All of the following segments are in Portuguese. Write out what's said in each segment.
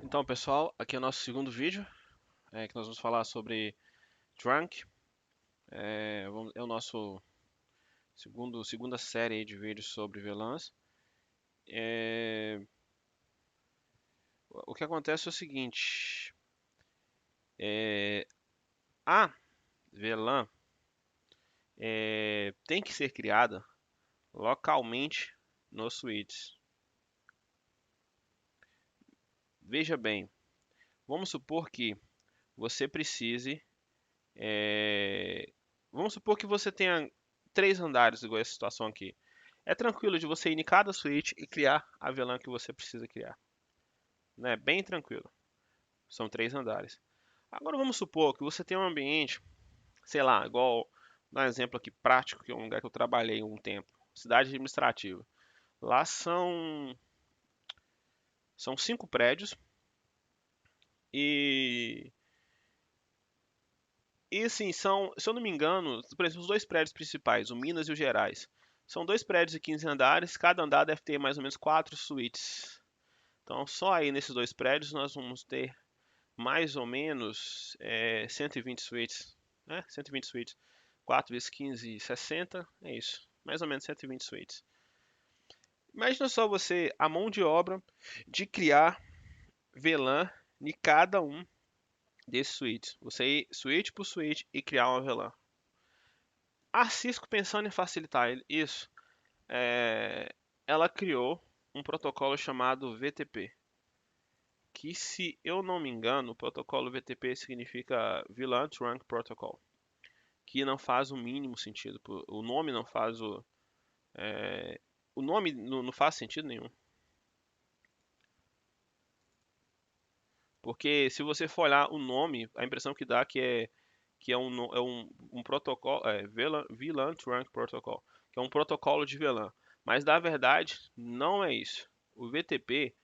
Então, pessoal, aqui é o nosso segundo vídeo, que nós vamos falar sobre Drunk. É o nosso segunda série aí de vídeos sobre VLANs. É, o que acontece é o seguinte, é, a VLAN tem que ser criada localmente nos switches. Veja bem, vamos supor que você precise, é, vamos supor que você tenha 3 andares, igual essa situação aqui. É tranquilo de você ir em cada switch e criar a VLAN que você precisa criar. Né? Bem tranquilo. São 3 andares. Agora vamos supor que você tem um ambiente, sei lá, igual no exemplo aqui prático, que é um lugar que eu trabalhei um tempo, cidade administrativa. Lá são 5 prédios e assim, se eu não me engano, por exemplo, os 2 prédios principais, o Minas e o Gerais, são 2 prédios de 15 andares, cada andar deve ter mais ou menos 4 suítes. Então, só aí nesses 2 prédios nós vamos ter mais ou menos 120 suítes, né? 120 suítes. 4 vezes 15, 60, é isso. Mais ou menos 120 suítes. Imagina só você, a mão de obra de criar VLAN em cada um desses suítes. Você ir suíte por suíte e criar uma VLAN. A Cisco, pensando em facilitar isso, ela criou um protocolo chamado VTP. Que, se eu não me engano, o protocolo VTP significa VLAN Trunk Protocol, que não faz o mínimo sentido. O nome não faz o nome não faz sentido nenhum. Porque se você for olhar o nome, a impressão que dá que é um protocolo, VLAN Trunk Protocol, que é um protocolo de VLAN. Mas na verdade não é isso. O VTP,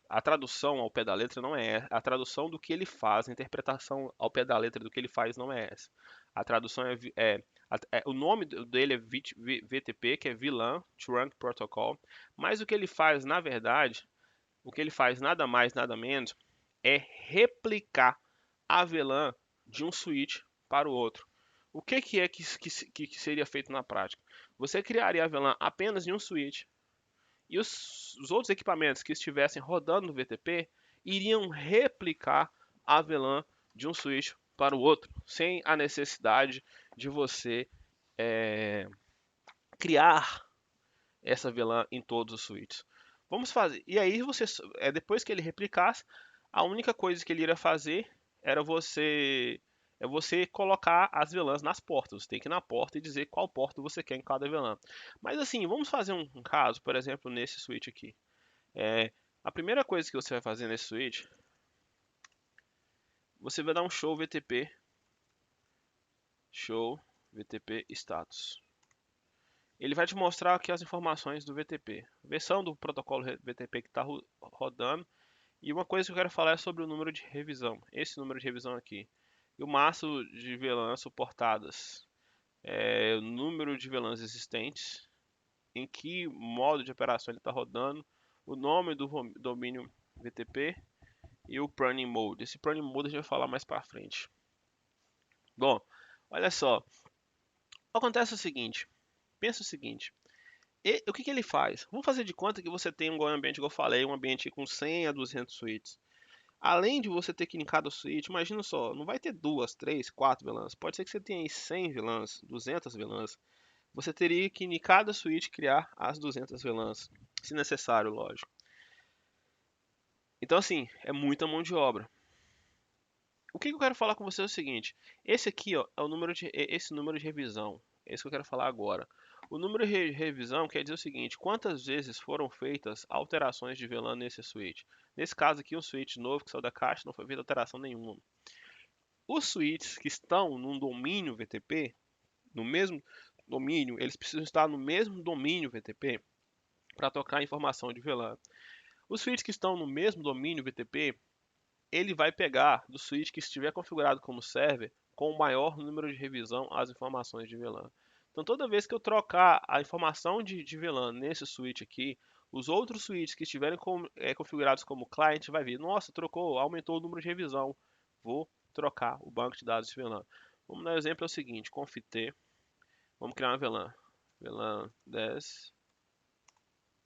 a tradução ao pé da letra não é essa. A tradução do que ele faz, a interpretação ao pé da letra do que ele faz não é essa. A tradução o nome dele é VTP, que é VLAN Trunk Protocol, mas o que ele faz, na verdade, o que ele faz nada mais, nada menos, é replicar a VLAN de um switch para o outro. O que é que seria feito na prática? Você criaria a VLAN apenas em um switch e os outros equipamentos que estivessem rodando no VTP iriam replicar a VLAN de um switch para o outro, sem a necessidade de você é, criar essa VLAN em todos os switches. Vamos fazer. E aí você, depois que ele replicasse, a única coisa que ele iria fazer era você colocar as VLANs nas portas. Você tem que ir na porta e dizer qual porta você quer em cada VLAN. Mas assim, vamos fazer um caso, por exemplo, nesse switch aqui. A primeira coisa que você vai fazer nesse switch, você vai dar um show VTP, show VTP status. Ele vai te mostrar aqui as informações do VTP, versão do protocolo VTP que está rodando. E uma coisa que eu quero falar é sobre o número de revisão, esse número de revisão aqui. E o máximo de VLANs suportadas, o número de VLANs existentes, em que modo de operação ele está rodando, o nome do domínio VTP e o Pruning Mode. Esse Pruning Mode a gente vai falar mais para frente. Bom, olha só, acontece o seguinte, pensa o seguinte, o que ele faz? Vamos fazer de conta que você tem um ambiente, como eu falei, um ambiente com 100 a 200 suítes. Além de você ter que ir em cada suíte, imagina só, não vai ter 2, 3, 4 VLANs. Pode ser que você tenha aí 100 VLANs, 200 VLANs. Você teria que ir em cada suíte criar as 200 VLANs, se necessário, lógico. Então, assim, é muita mão de obra. O que eu quero falar com você é o seguinte: esse aqui, ó, é o número esse número de revisão. É isso que eu quero falar agora. O número de revisão quer dizer o seguinte: quantas vezes foram feitas alterações de VLAN nesse switch. Nesse caso aqui, um switch novo que saiu da caixa, não foi feita alteração nenhuma. Os switches que estão num domínio VTP, no mesmo domínio, eles precisam estar no mesmo domínio VTP para tocar informação de VLAN. Os switches que estão no mesmo domínio VTP, ele vai pegar do switch que estiver configurado como server com o maior número de revisão as informações de VLAN. Então, toda vez que eu trocar a informação de VLAN nesse switch aqui, Os outros switches que estiverem configurados como client vai vir, nossa, trocou, aumentou o número de revisão, vou trocar o banco de dados de VLAN. Vamos dar um exemplo, é o seguinte, conft, vamos criar uma VLAN, VLAN 10,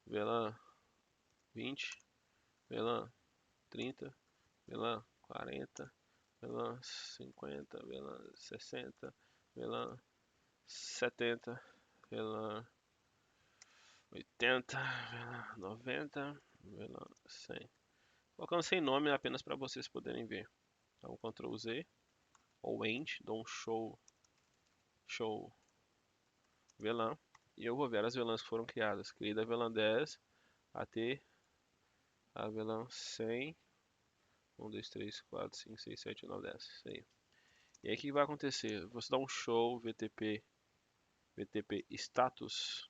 VLAN 20, VLAN 30, VLAN 40, VLAN 50, VLAN 60, VLAN 70, VLAN 80, VLAN 90, VLAN 100. Colocando sem nome apenas para vocês poderem ver. Então, Ctrl Z ou End, dou um show VLAN e eu vou ver as VLANs que foram criadas. Criei da VLAN 10 até a VLAN 100. 1, 2, 3, 4, 5, 6, 7, 9, 10. Isso aí. E aí o que vai acontecer? Você dá um show VTP status.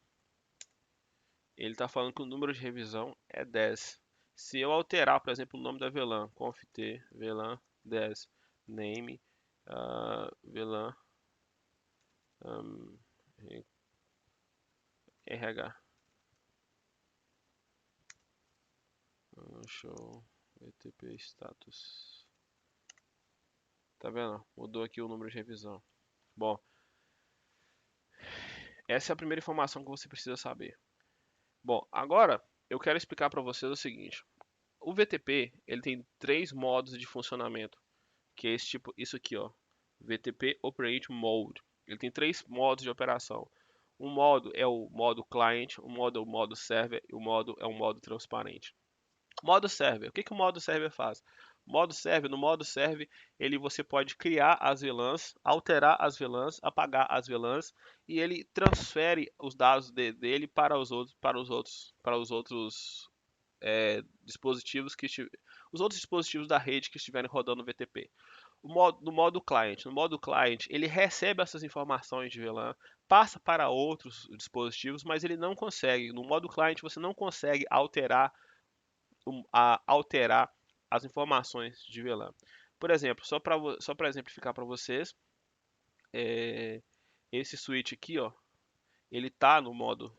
Ele está falando que o número de revisão é 10. Se eu alterar, por exemplo, o nome da VLAN, conft VLAN 10 name VLAN um, RH show VTP status. Tá vendo? Mudou aqui o número de revisão. Bom, essa é a primeira informação que você precisa saber. Bom, agora eu quero explicar para vocês o seguinte. O VTP ele tem 3 modos de funcionamento, que é esse tipo, isso aqui, ó, VTP Operate Mode. Ele tem 3 modos de operação. Um modo é o modo client, o modo é o modo server e o modo é o modo transparente. Modo server. O que o modo server faz? Modo server, no modo server, você pode criar as VLANs, alterar as VLANs, apagar as VLANs e ele transfere os dados dele para os outros dispositivos os outros dispositivos da rede que estiverem rodando o VTP. No modo client, ele recebe essas informações de VLAN, passa para outros dispositivos, mas ele não consegue. No modo client, você não consegue alterar as informações de VLAN. Por exemplo, só para exemplificar para vocês, esse switch aqui, ó, ele está no modo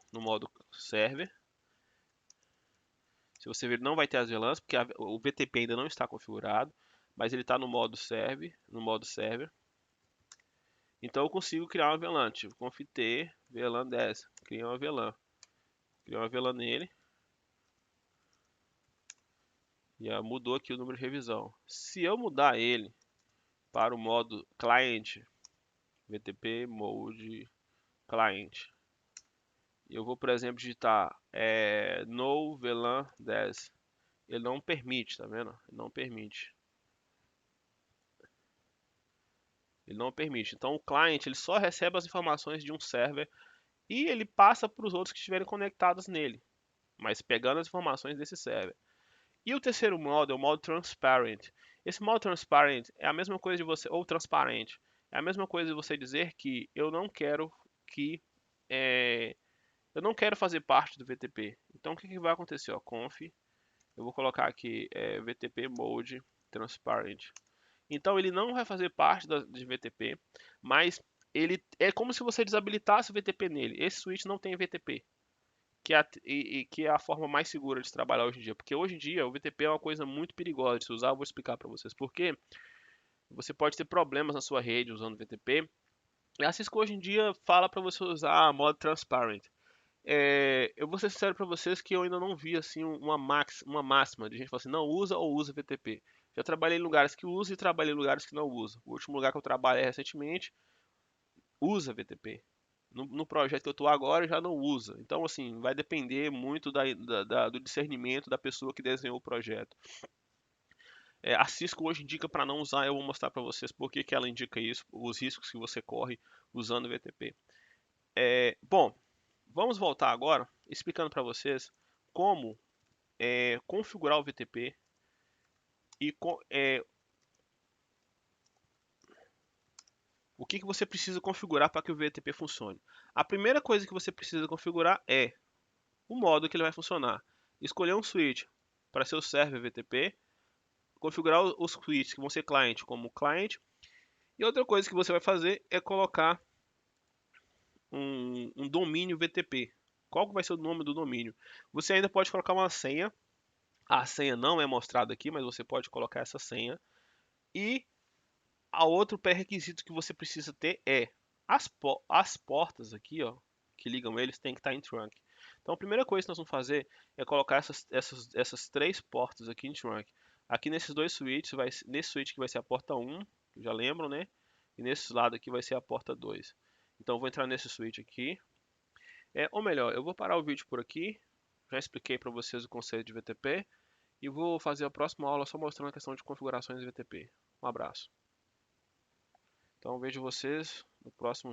server. Se você ver, não vai ter as VLANs, porque o VTP ainda não está configurado, mas ele está no modo server. Então eu consigo criar uma VLAN, tipo conft VLAN 10, criei uma VLAN nele. E mudou aqui o número de revisão. Se eu mudar ele para o modo client, VTP mode client, eu vou, por exemplo, digitar no VLAN 10. Ele não permite, tá vendo? Ele não permite. Ele não permite. Então o client ele só recebe as informações de um server e ele passa para os outros que estiverem conectados nele, mas pegando as informações desse server. E o terceiro modo é o modo transparent. Esse modo transparent é a mesma coisa de você, ou transparente, é a mesma coisa de você dizer que eu não quero eu não quero fazer parte do VTP. Então o que vai acontecer? Ó, conf, eu vou colocar aqui VTP mode transparent. Então ele não vai fazer parte de VTP, mas ele é como se você desabilitasse o VTP nele. Esse switch não tem VTP, que é a forma mais segura de se trabalhar hoje em dia. Porque hoje em dia o VTP é uma coisa muito perigosa de se usar. Eu vou explicar para vocês por quê. Você pode ter problemas na sua rede usando VTP. E a Cisco hoje em dia fala para você usar modo transparent. Eu vou ser sincero para vocês que eu ainda não vi assim uma máxima de gente falar assim, não usa ou usa VTP. Já trabalhei em lugares que usam e trabalhei em lugares que não usam. O último lugar que eu trabalhei recentemente usa VTP. No projeto que eu estou agora já não usa. Então, assim, vai depender muito do discernimento da pessoa que desenhou o projeto. A Cisco hoje indica para não usar, eu vou mostrar para vocês por que ela indica isso, os riscos que você corre usando o VTP. Bom, vamos voltar agora explicando para vocês como configurar o VTP e o que você precisa configurar para que o VTP funcione. A primeira coisa que você precisa configurar é o modo que ele vai funcionar. Escolher um switch para seu server VTP, configurar os switches que vão ser client como client, e outra coisa que você vai fazer é colocar um domínio VTP. qual que vai ser o nome do domínio. Você ainda pode colocar uma senha. A senha não é mostrada aqui, mas você pode colocar essa senha. E a outro pré-requisito que você precisa ter é as portas aqui, ó, que ligam eles, tem que estar em trunk. Então a primeira coisa que nós vamos fazer é colocar essas três portas aqui em trunk. Aqui nesses dois switches, nesse switch que vai ser a porta 1, já lembram, né? E nesse lado aqui vai ser a porta 2. Então eu vou entrar nesse switch aqui. Ou melhor, eu vou parar o vídeo por aqui. Já expliquei para vocês o conceito de VTP. E vou fazer a próxima aula só mostrando a questão de configurações de VTP. Um abraço. Então vejo vocês no próximo